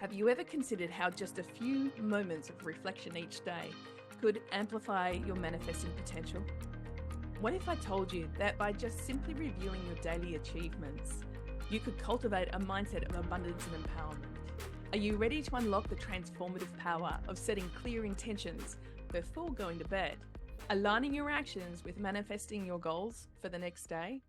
Have you ever considered how just a few moments of reflection each day could amplify your manifesting potential? What if I told you that by just simply reviewing your daily achievements, you could cultivate a mindset of abundance and empowerment? Are you ready to unlock the transformative power of setting clear intentions before going to bed, aligning your actions with manifesting your goals for the next day?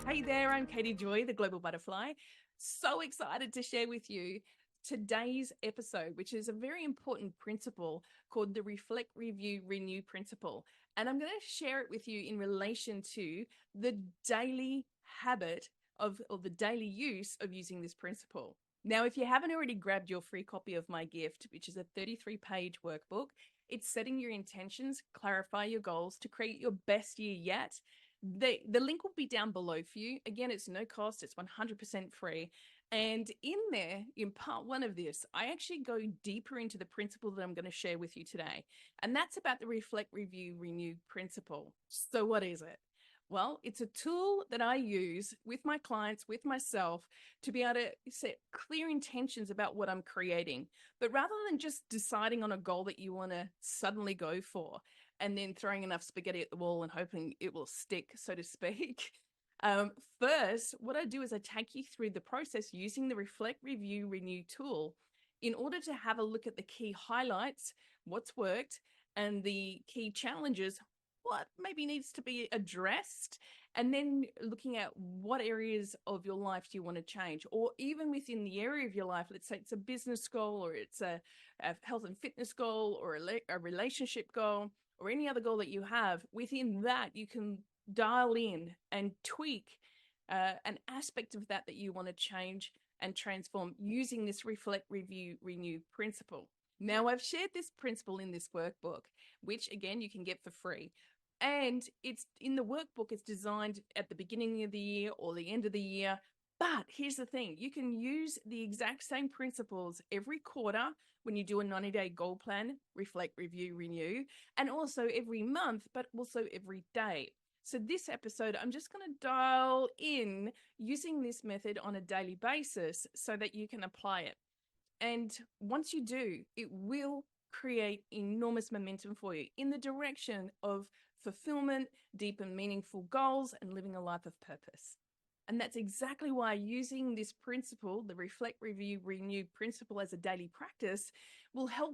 Hey there, I'm Katie Joy, the Global Butterfly. So excited to share with you today's episode, which is a very important principle called the Reflect, Review, Renew principle. And I'm going to share it with you in relation to the daily habit or the daily use of using this principle. Now, if you haven't already grabbed your free copy of my gift, which is a 33-page workbook, it's setting your intentions, clarify your goals to create your best year yet. The link will be down below for you. Again, it's no cost. It's 100% free. And in there, in part one of this, I actually go deeper into the principle that I'm going to share with you today. And that's about the Reflect, Review, Renew principle. So what is it? Well, it's a tool that I use with my clients, with myself, to be able to set clear intentions about what I'm creating. But rather than just deciding on a goal that you want to suddenly go for, and then throwing enough spaghetti at the wall and hoping it will stick, so to speak. First, what I do is I take you through the process using the Reflect, Review, Renew tool in order to have a look at the key highlights, what's worked, and the key challenges, what maybe needs to be addressed, and then looking at what areas of your life do you want to change, or even within the area of your life, let's say it's a business goal, or it's a health and fitness goal, or a relationship goal, or any other goal that you have. Within that, you can dial in and tweak an aspect of that you want to change and transform using this Reflect, Review, Renew principle. Now, I've shared this principle in this workbook, which again, you can get for free. And it's in the workbook, it's designed at the beginning of the year or the end of the year. But here's the thing, you can use the exact same principles every quarter when you do a 90-day goal plan, Reflect, Review, Renew, and also every month, but also every day. So this episode, I'm just going to dial in using this method on a daily basis so that you can apply it. And once you do, it will create enormous momentum for you in the direction of fulfillment, deep and meaningful goals, and living a life of purpose. And that's exactly why using this principle, the Reflect, Review, Renew principle as a daily practice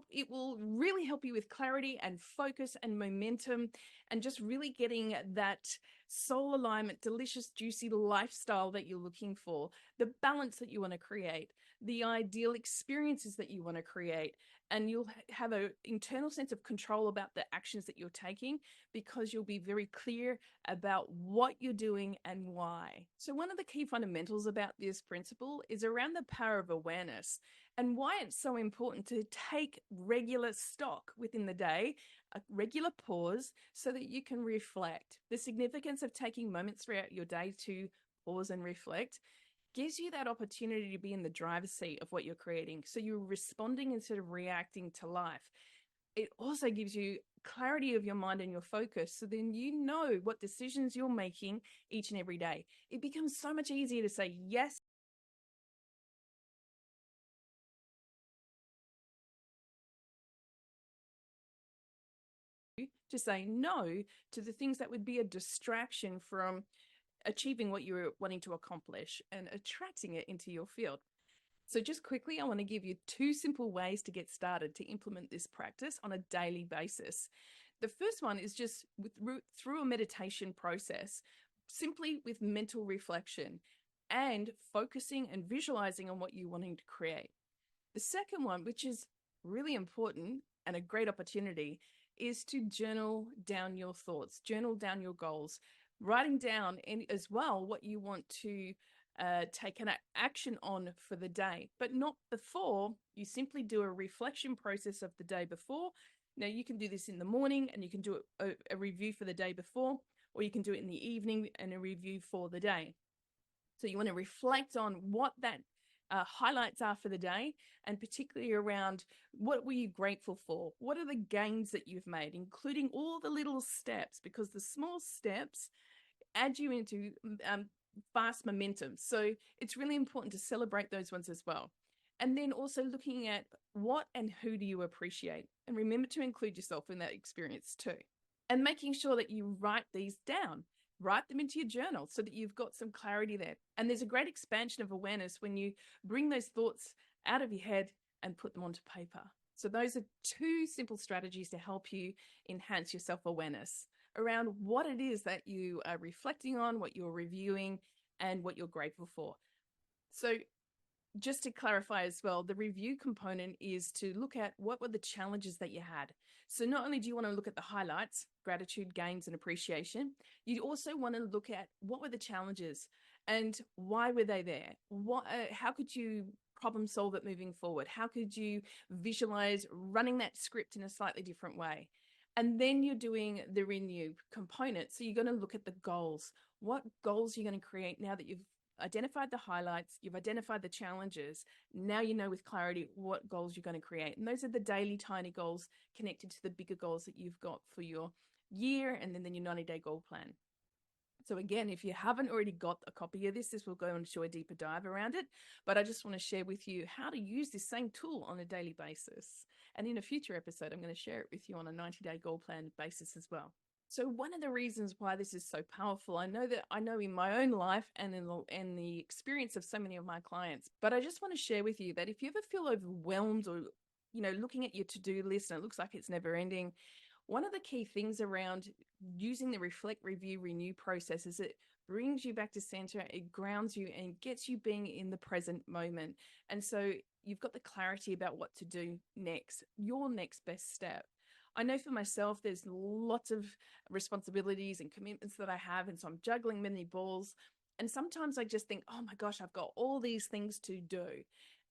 it will really help you with clarity and focus and momentum, and just really getting that soul alignment, delicious, juicy lifestyle that you're looking for, the balance that you want to create, the ideal experiences that you want to create. And you'll have an internal sense of control about the actions that you're taking, because you'll be very clear about what you're doing and why. So one of the key fundamentals about this principle is around the power of awareness and why it's so important to take regular stock within the day, a regular pause, so that you can reflect. The significance of taking moments throughout your day to pause and reflect gives you that opportunity to be in the driver's seat of what you're creating. So you're responding instead of reacting to life. It also gives you clarity of your mind and your focus. So then you know what decisions you're making each and every day. It becomes so much easier to say yes to say no to the things that would be a distraction from achieving what you're wanting to accomplish and attracting it into your field. So just quickly, I want to give you 2 simple ways to get started to implement this practice on a daily basis. The first one is just through a meditation process, simply with mental reflection and focusing and visualizing on what you're wanting to create. The second one, which is really important and a great opportunity, is to journal down your thoughts, journal down your goals, writing down as well what you want to take an action on for the day, but not before. You simply do a reflection process of the day before. Now, you can do this in the morning and you can do a review for the day before, or you can do it in the evening and a review for the day. So you want to reflect on what that highlights are for the day, and particularly around what were you grateful for? What are the gains that you've made, including all the little steps, because the small steps add you into fast momentum. So it's really important to celebrate those ones as well. And then also looking at what and who do you appreciate? And remember to include yourself in that experience too. And making sure that you write these down, write them into your journal so that you've got some clarity there. And there's a great expansion of awareness when you bring those thoughts out of your head and put them onto paper. So those are two simple strategies to help you enhance your self-awareness around what it is that you are reflecting on, what you're reviewing, and what you're grateful for. So just to clarify as well, the review component is to look at what were the challenges that you had. So not only do you want to look at the highlights, gratitude, gains, and appreciation, you also want to look at what were the challenges and why were they there? How could you problem solve it moving forward? How could you visualize running that script in a slightly different way? And then you're doing the renew component. So you're going to look at the goals. What goals are you going to create now that you've identified the highlights, you've identified the challenges. Now you know with clarity what goals you're going to create. And those are the daily tiny goals connected to the bigger goals that you've got for your year and then your 90-day goal plan. So again, if you haven't already got a copy of this will go into a deeper dive around it. But I just want to share with you how to use this same tool on a daily basis. And in a future episode, I'm going to share it with you on a 90-day goal plan basis as well. So one of the reasons why this is so powerful, I know in my own life and in the experience of so many of my clients, but I just want to share with you that if you ever feel overwhelmed or, looking at your to-do list and it looks like it's never ending, one of the key things around using the reflect, review, renew process is it brings you back to center, it grounds you and gets you being in the present moment. And so you've got the clarity about what to do next, your next best step. I know for myself, there's lots of responsibilities and commitments that I have, and so I'm juggling many balls. And sometimes I just think, oh my gosh, I've got all these things to do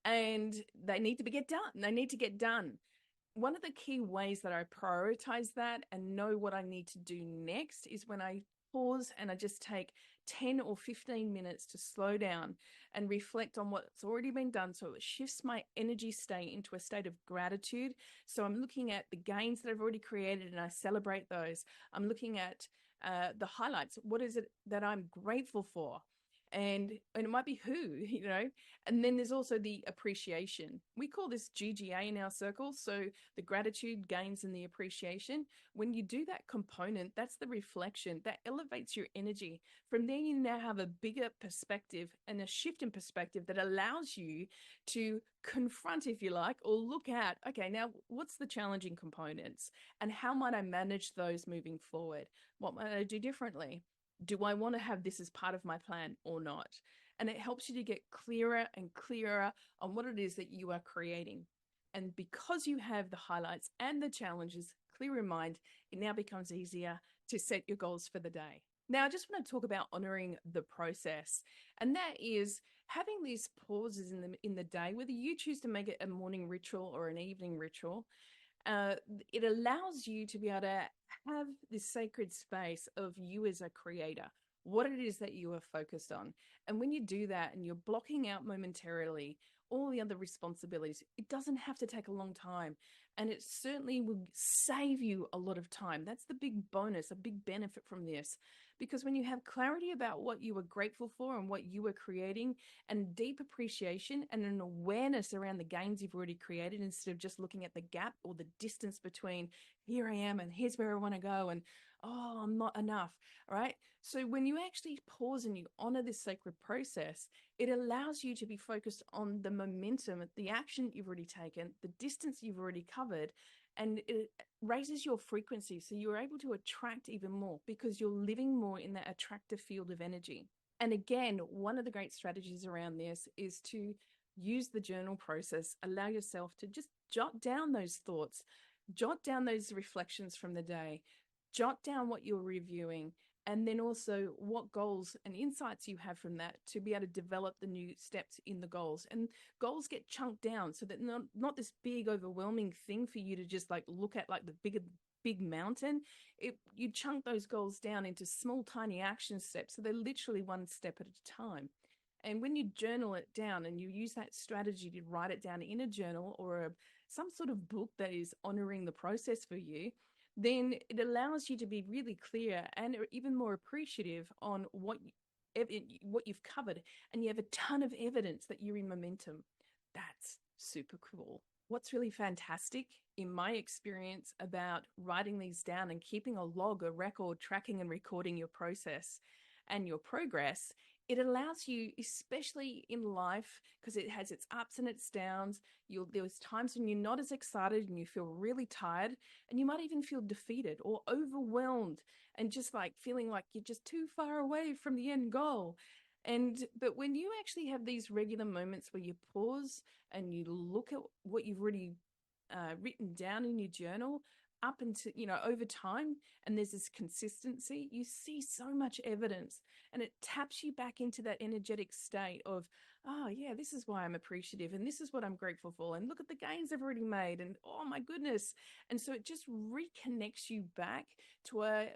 and they need to get done. They need to get done. One of the key ways that I prioritize that and know what I need to do next is when I pause and I just take 10 or 15 minutes to slow down and reflect on what's already been done. So it shifts my energy state into a state of gratitude. So I'm looking at the gains that I've already created and I celebrate those. I'm looking at the highlights. What is it that I'm grateful for? And it might be who, and then there's also the appreciation. We call this GGA in our circle. So the gratitude, gains, and the appreciation. When you do that component, that's the reflection that elevates your energy. From there, you now have a bigger perspective and a shift in perspective that allows you to confront, if you like, or look at, okay, now what's the challenging components and how might I manage those moving forward? What might I do differently? Do I want to have this as part of my plan or not? And it helps you to get clearer and clearer on what it is that you are creating. And because you have the highlights and the challenges clear in mind, it now becomes easier to set your goals for the day. Now, I just want to talk about honoring the process. And that is having these pauses in the day, whether you choose to make it a morning ritual or an evening ritual. It allows you to be able to have this sacred space of you as a creator, what it is that you are focused on. And when you do that and you're blocking out momentarily all the other responsibilities, it doesn't have to take a long time. And it certainly will save you a lot of time. That's the big bonus, a big benefit from this. Because when you have clarity about what you are grateful for and what you are creating, and deep appreciation and an awareness around the gains you've already created, instead of just looking at the gap or the distance between here I am and here's where I want to go and oh, I'm not enough, right? So when you actually pause and you honor this sacred process, it allows you to be focused on the momentum, the action you've already taken, the distance you've already covered, and it raises your frequency. So you're able to attract even more because you're living more in that attractive field of energy. And again, one of the great strategies around this is to use the journal process, allow yourself to just jot down those thoughts, jot down those reflections from the day, jot down what you're reviewing, and then also what goals and insights you have from that to be able to develop the new steps in the goals. And goals get chunked down so that not this big overwhelming thing for you to just like look at like the big mountain. You chunk those goals down into small tiny action steps, so they're literally one step at a time. And when you journal it down and you use that strategy to write it down in a journal or some sort of book that is honoring the process for you, then it allows you to be really clear and even more appreciative on what what you've covered, and you have a ton of evidence that you're in momentum. That's super cool. What's really fantastic in my experience about writing these down and keeping a log, a record, tracking and recording your process and your progress, it allows you, especially in life, because it has its ups and its downs. There's times when you're not as excited and you feel really tired, and you might even feel defeated or overwhelmed and just like feeling like you're just too far away from the end goal. But when you actually have these regular moments where you pause and you look at what you've already written down in your journal up into, over time, and there's this consistency, you see so much evidence, and it taps you back into that energetic state of, oh yeah, this is why I'm appreciative, and this is what I'm grateful for, and look at the gains I've already made, and oh my goodness. And so it just reconnects you back to a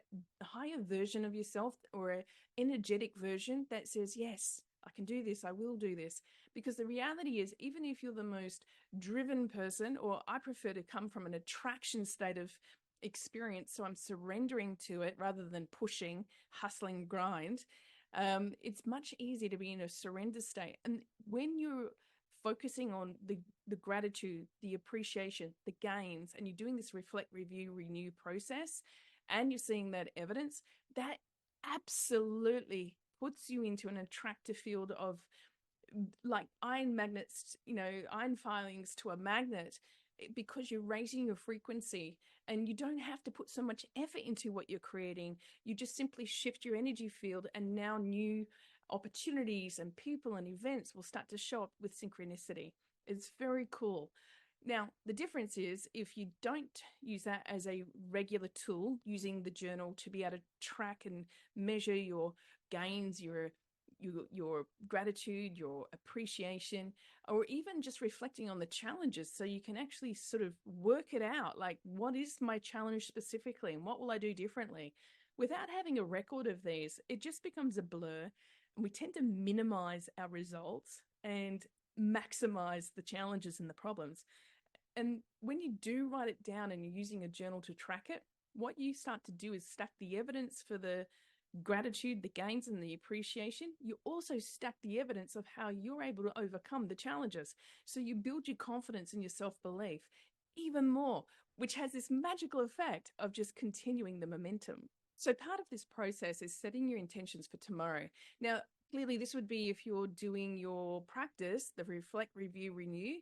higher version of yourself, or an energetic version that says, yes, I can do this, I will do this. Because the reality is, even if you're the most driven person, or I prefer to come from an attraction state of experience, so I'm surrendering to it rather than pushing, hustling, grind, it's much easier to be in a surrender state. And when you're focusing on the gratitude, the appreciation, the gains, and you're doing this reflect, review, renew process, and you're seeing that evidence, that absolutely puts you into an attractive field of, like iron magnets, iron filings to a magnet, because you're raising your frequency, and you don't have to put so much effort into what you're creating. You just simply shift your energy field, and now new opportunities and people and events will start to show up with synchronicity. It's very cool. Now, the difference is, if you don't use that as a regular tool, using the journal to be able to track and measure your gains, your gratitude, your appreciation, or even just reflecting on the challenges, so you can actually sort of work it out, like, what is my challenge specifically and what will I do differently? Without having a record of these, it just becomes a blur, and we tend to minimize our results and maximize the challenges and the problems. And when you do write it down and you're using a journal to track it, what you start to do is stack the evidence for the gratitude, the gains, and the appreciation. You also stack the evidence of how you're able to overcome the challenges. So you build your confidence and your self-belief even more, which has this magical effect of just continuing the momentum. So part of this process is setting your intentions for tomorrow. Now, clearly this would be if you're doing your practice, the reflect, review, renew,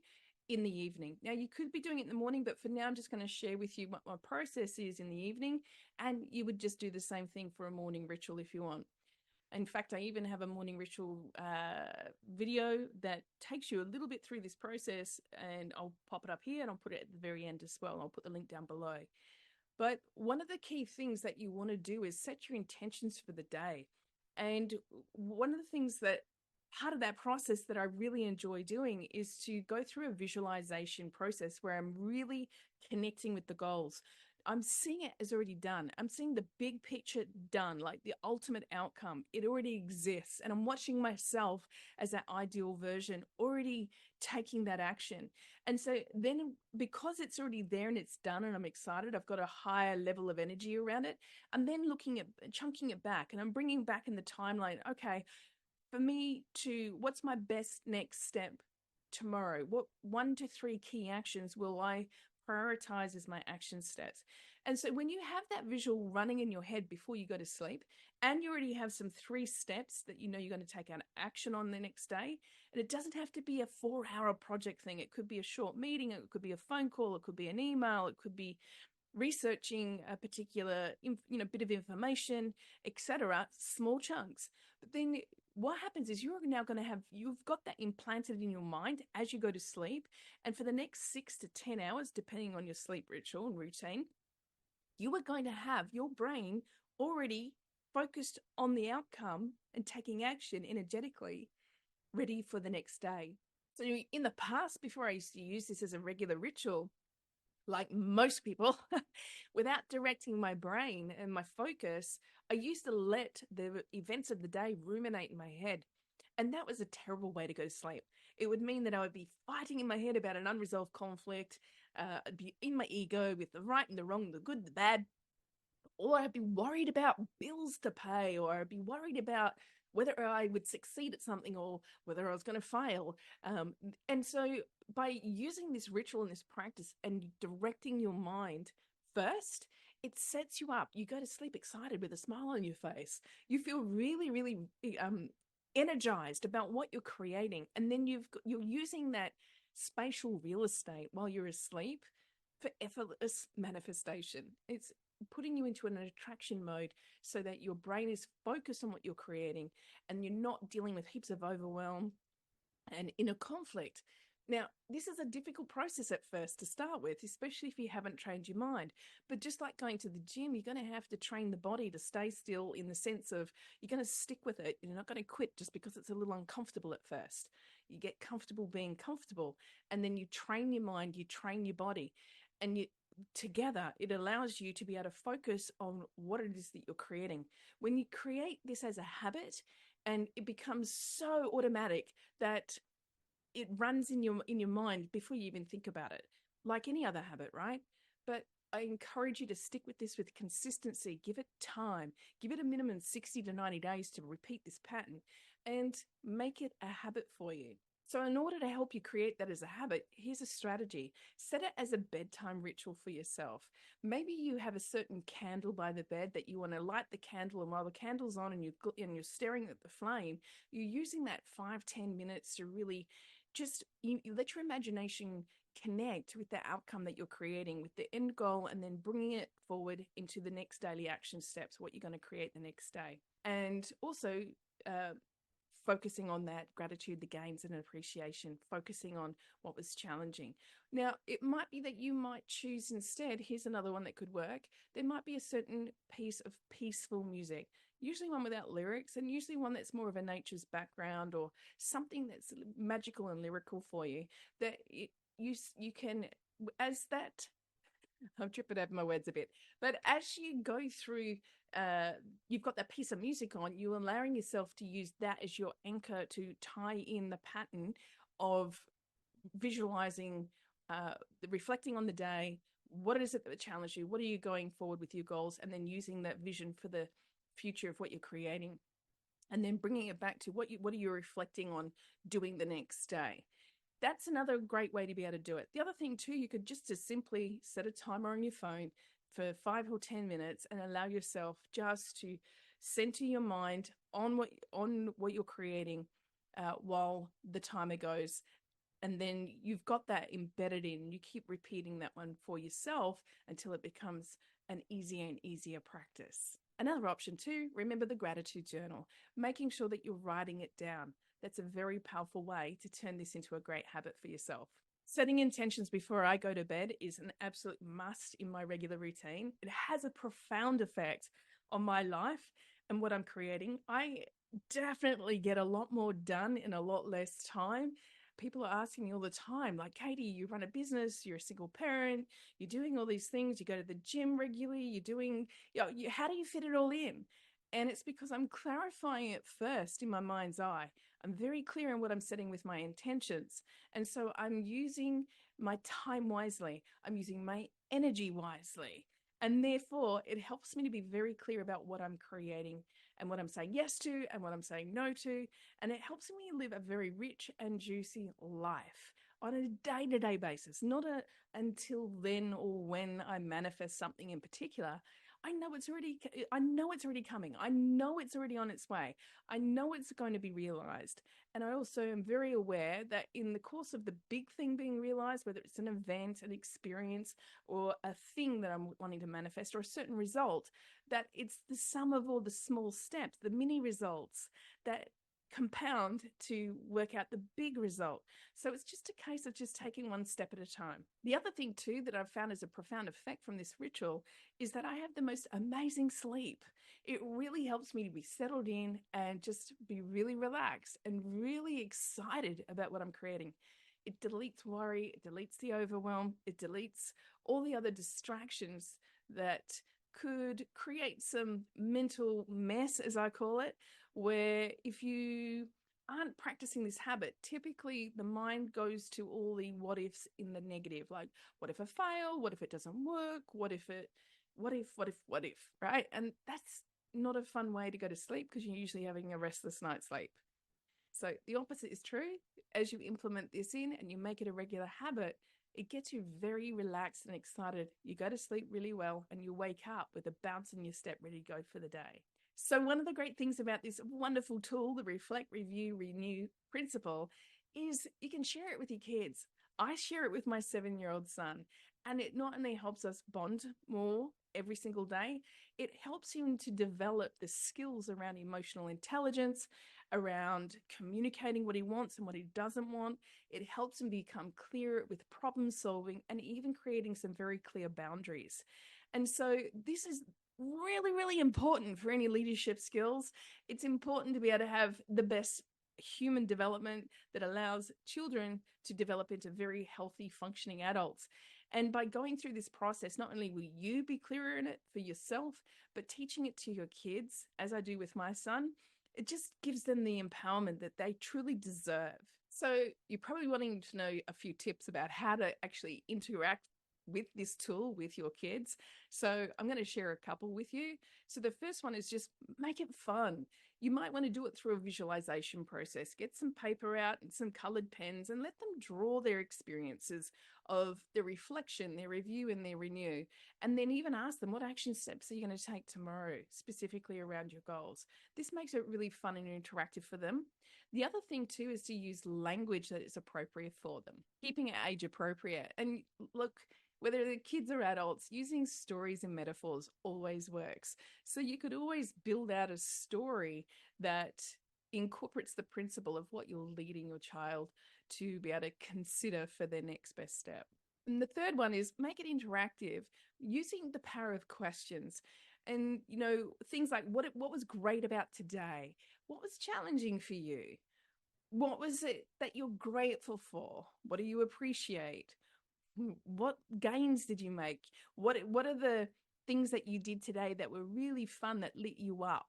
in the evening. Now, you could be doing it in the morning, but for now, I'm just going to share with you what my process is in the evening, and you would just do the same thing for a morning ritual if you want. In fact, I even have a morning ritual video that takes you a little bit through this process, and I'll pop it up here and I'll put it at the very end as well. I'll put the link down below. But one of the key things that you want to do is set your intentions for the day. And one of the things that part of that process that I really enjoy doing is to go through a visualization process where I'm really connecting with the goals. I'm seeing it as already done. I'm seeing the big picture done, like the ultimate outcome. It already exists. And I'm watching myself as that ideal version already taking that action. And so then, because it's already there and it's done and I'm excited, I've got a higher level of energy around it. I'm then looking at chunking it back, and I'm bringing back in the timeline. Okay, for me to, what's my best next step tomorrow? What 1 to 3 key actions will I prioritize as my action steps? And so when you have that visual running in your head before you go to sleep, and you already have some 3 steps that you're going to take an action on the next day, and it doesn't have to be a 4-hour project thing. It could be a short meeting, it could be a phone call, it could be an email, it could be researching a particular bit of information, etc., small chunks. But then what happens is you're now going to have, you've got that implanted in your mind as you go to sleep, and for the next 6 to 10 hours, depending on your sleep ritual and routine, you are going to have your brain already focused on the outcome and taking action energetically, ready for the next day. So in the past, before I used to use this as a regular ritual, like most people, without directing my brain and my focus, I used to let the events of the day ruminate in my head. And that was a terrible way to go to sleep. It would mean that I would be fighting in my head about an unresolved conflict. I'd be in my ego with the right and the wrong, the good, the bad. Or I'd be worried about bills to pay, or I'd be worried about whether I would succeed at something or whether I was going to fail. And so by using this ritual and this practice and directing your mind first, it sets you up. You go to sleep excited with a smile on your face. You feel really, really energized about what you're creating. And then you're using that spatial real estate while you're asleep for effortless manifestation. It's putting you into an attraction mode so that your brain is focused on what you're creating and you're not dealing with heaps of overwhelm and inner conflict. Now, this is a difficult process at first to start with, especially if you haven't trained your mind. But just like going to the gym, you're going to have to train the body to stay still, in the sense of you're going to stick with it. You're not going to quit just because it's a little uncomfortable at first. You get comfortable being comfortable, and then you train your mind, you train your body, and together it allows you to be able to focus on what it is that you're creating. When you create this as a habit, and it becomes so automatic that it runs in your mind before you even think about it, like any other habit, right? But I encourage you to stick with this with consistency. Give it time. Give it a minimum 60 to 90 days to repeat this pattern and make it a habit for you. So in order to help you create that as a habit, here's a strategy. Set it as a bedtime ritual for yourself. Maybe you have a certain candle by the bed that you want to light the candle, and while the candle's on and you're staring at the flame, you're using that 5-10 minutes to really just you let your imagination connect with the outcome that you're creating, with the end goal, and then bringing it forward into the next daily action steps, what you're going to create the next day. And also focusing on that gratitude, the gains and appreciation, focusing on what was challenging. Now, it might be that you might choose instead, here's another one that could work. There might be a certain piece of peaceful music, usually one without lyrics, and usually one that's more of a nature's background or something that's magical and lyrical for you, that you can, as that, I'm tripping over my words a bit, but as you go through, you've got that piece of music on, you're allowing yourself to use that as your anchor to tie in the pattern of visualizing, reflecting on the day. What is it that challenged you? What are you going forward with your goals? And then using that vision for the future of what you're creating, and then bringing it back to what are you reflecting on doing the next day. That's another great way to be able to do it. The other thing too, you could just as simply set a timer on your phone for 5 or 10 minutes and allow yourself just to center your mind on what you're creating while the timer goes. And then you've got that embedded in. You keep repeating that one for yourself until it becomes an easier and easier practice. Another option too, remember the gratitude journal, making sure that you're writing it down. That's a very powerful way to turn this into a great habit for yourself. Setting intentions before I go to bed is an absolute must in my regular routine. It has a profound effect on my life and what I'm creating. I definitely get a lot more done in a lot less time. People are asking me all the time, like, Katie, you run a business, you're a single parent, you're doing all these things, you go to the gym regularly, you're doing, how do you fit it all in? And it's because I'm clarifying it first in my mind's eye. I'm very clear on what I'm setting with my intentions. And so I'm using my time wisely. I'm using my energy wisely. And therefore, it helps me to be very clear about what I'm creating and what I'm saying yes to and what I'm saying no to. And it helps me live a very rich and juicy life on a day-to-day basis, not until then or when I manifest something in particular. I know it's already coming. I know it's already on its way. I know it's going to be realized. And I also am very aware that in the course of the big thing being realized, whether it's an event, an experience, or a thing that I'm wanting to manifest, or a certain result, that it's the sum of all the small steps, the mini results that compound to work out the big result. So it's just a case of just taking one step at a time. The other thing too that I've found is a profound effect from this ritual is that I have the most amazing sleep. It really helps me to be settled in and just be really relaxed and really excited about what I'm creating. It deletes worry, it deletes the overwhelm, it deletes all the other distractions that could create some mental mess, as I call it, where if you aren't practicing this habit, typically the mind goes to all the what ifs in the negative, like, what if I fail? What if it doesn't work? What if, right? And that's not a fun way to go to sleep because you're usually having a restless night's sleep. So the opposite is true. As you implement this in and you make it a regular habit, it gets you very relaxed and excited. You go to sleep really well and you wake up with a bounce in your step ready to go for the day. So one of the great things about this wonderful tool, the reflect, review, renew principle, is you can share it with your kids. I share it with my 7-year-old son, and it not only helps us bond more every single day, it helps him to develop the skills around emotional intelligence, around communicating what he wants and what he doesn't want. It helps him become clearer with problem solving and even creating some very clear boundaries. And so this is really, really important for any leadership skills. It's important to be able to have the best human development that allows children to develop into very healthy, functioning adults. And by going through this process, not only will you be clearer in it for yourself, but teaching it to your kids, as I do with my son, it just gives them the empowerment that they truly deserve. So you're probably wanting to know a few tips about how to actually interact with this tool with your kids. So I'm going to share a couple with you. So the first one is just make it fun. You might want to do it through a visualization process. Get some paper out and some colored pens and let them draw their experiences of their reflection, their review, and their renew. And then even ask them, what action steps are you going to take tomorrow, specifically around your goals? This makes it really fun and interactive for them. The other thing too is to use language that is appropriate for them, keeping it age appropriate. And look, whether the kids or adults, using stories and metaphors always works. So you could always build out a story that incorporates the principle of what you're leading your child to be able to consider for their next best step. And the third one is make it interactive, using the power of questions. And, things like what was great about today? What was challenging for you? What was it that you're grateful for? What do you appreciate? What gains did you make? What are the things that you did today that were really fun that lit you up?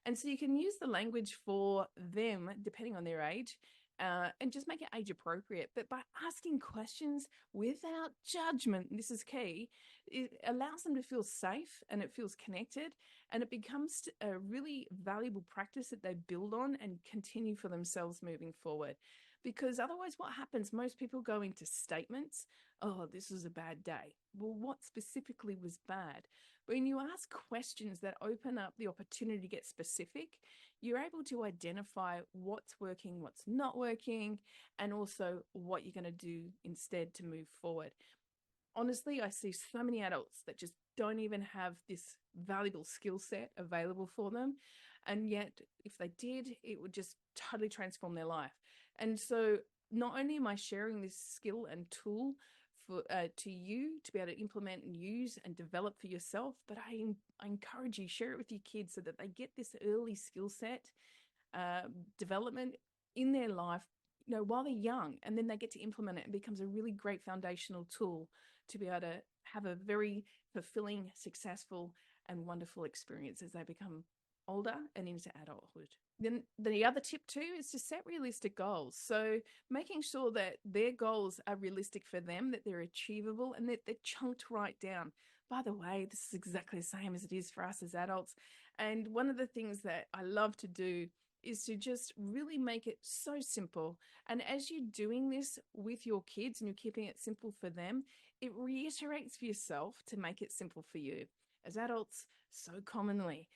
And so you can use the language for them depending on their age, and just make it age appropriate. But by asking questions without judgment, this is key, it allows them to feel safe and it feels connected, and it becomes a really valuable practice that they build on and continue for themselves moving forward. Because otherwise, what happens? Most people go into statements. Oh, this was a bad day. Well, what specifically was bad? When you ask questions that open up the opportunity to get specific, you're able to identify what's working, what's not working, and also what you're going to do instead to move forward. Honestly, I see so many adults that just don't even have this valuable skill set available for them. And yet, if they did, it would just totally transform their life. And so not only am I sharing this skill and tool for to you to be able to implement and use and develop for yourself, but I encourage you, share it with your kids so that they get this early skill set development in their life, while they're young, and then they get to implement it. It becomes a really great foundational tool to be able to have a very fulfilling, successful, and wonderful experience as they become older and into adulthood. Then the other tip too is to set realistic goals. So making sure that their goals are realistic for them, that they're achievable, and that they're chunked right down. By the way, this is exactly the same as it is for us as adults. And one of the things that I love to do is to just really make it so simple. And as you're doing this with your kids and you're keeping it simple for them, it reiterates for yourself to make it simple for you. As adults, so commonly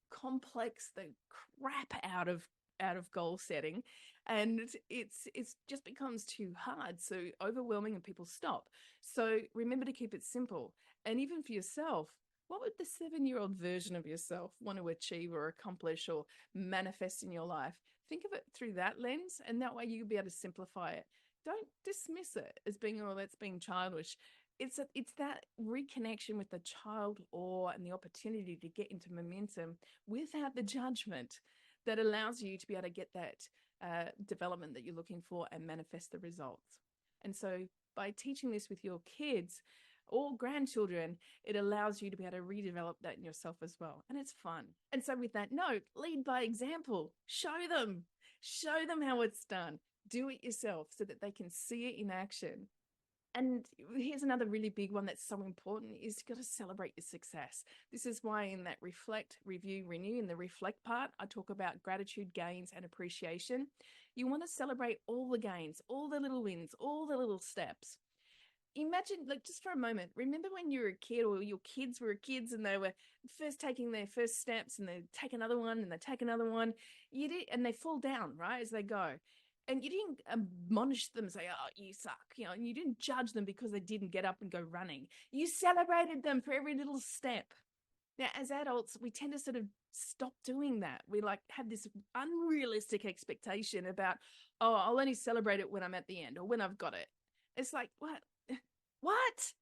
complex the crap out of goal setting, and it's just becomes too hard, so overwhelming, and people stop. So remember to keep it simple. And even for yourself, what would the 7-year-old version of yourself want to achieve or accomplish or manifest in your life? Think of it through that lens, and that way you'll be able to simplify it. Don't dismiss it as being, oh, that's being childish. It's that reconnection with the child awe and the opportunity to get into momentum without the judgment that allows you to be able to get that development that you're looking for and manifest the results. And so by teaching this with your kids or grandchildren, it allows you to be able to redevelop that in yourself as well. And it's fun. And so with that note, lead by example. Show them how it's done. Do it yourself so that they can see it in action. And here's another really big one that's so important is you've got to celebrate your success. This is why in that reflect, review, renew, in the reflect part, I talk about gratitude, gains, and appreciation. You want to celebrate all the gains, all the little wins, all the little steps. Imagine, like, just for a moment, remember when you were a kid or your kids were kids and they were first taking their first steps and they take another one and they take another one. You did, and they fall down, right, as they go. And you didn't admonish them, say, oh, you suck, and you didn't judge them because they didn't get up and go running. You celebrated them for every little step. Now, as adults, we tend to sort of stop doing that. We like have this unrealistic expectation about, oh, I'll only celebrate it when I'm at the end or when I've got it. It's like, what? What?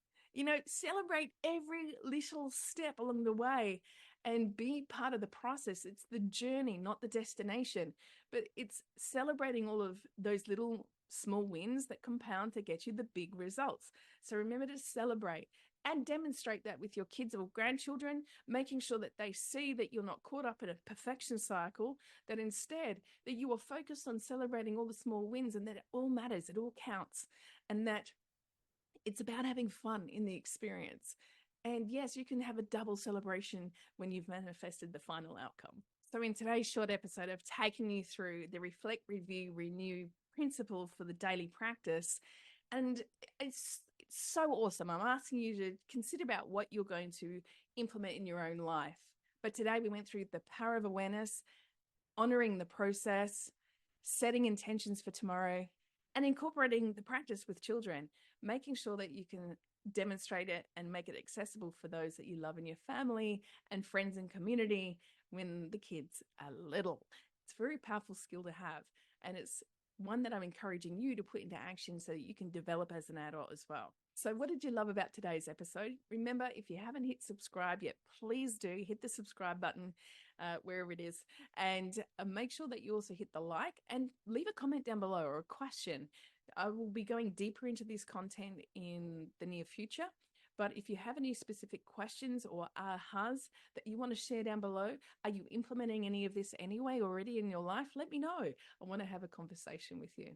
Celebrate every little step along the way and be part of the process. It's the journey, not the destination, but it's celebrating all of those little small wins that compound to get you the big results. So remember to celebrate and demonstrate that with your kids or grandchildren, making sure that they see that you're not caught up in a perfection cycle, that instead that you are focused on celebrating all the small wins and that it all matters, it all counts, and that it's about having fun in the experience. And yes, you can have a double celebration when you've manifested the final outcome. So in today's short episode, I've taken you through the reflect, review, renew principle for the daily practice. And it's so awesome. I'm asking you to consider about what you're going to implement in your own life. But today we went through the power of awareness, honoring the process, setting intentions for tomorrow, and incorporating the practice with children, making sure that you can demonstrate it and make it accessible for those that you love in your family and friends and community when the kids are little. It's a very powerful skill to have, and it's one that I'm encouraging you to put into action so that you can develop as an adult as well. So what did you love about today's episode? Remember, if you haven't hit subscribe yet, please do hit the subscribe button wherever it is, and make sure that you also hit the like and leave a comment down below or a question. I will be going deeper into this content in the near future, but if you have any specific questions or ahas that you want to share down below, are you implementing any of this anyway already in your life? Let me know. I want to have a conversation with you.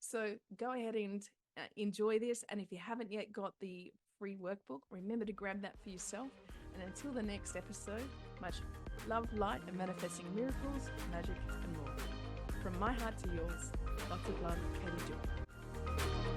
So go ahead and enjoy this. And if you haven't yet got the free workbook, remember to grab that for yourself. And until the next episode, much love, light, and manifesting miracles, magic, and more. From my heart to yours, lots of love, Katie Joy.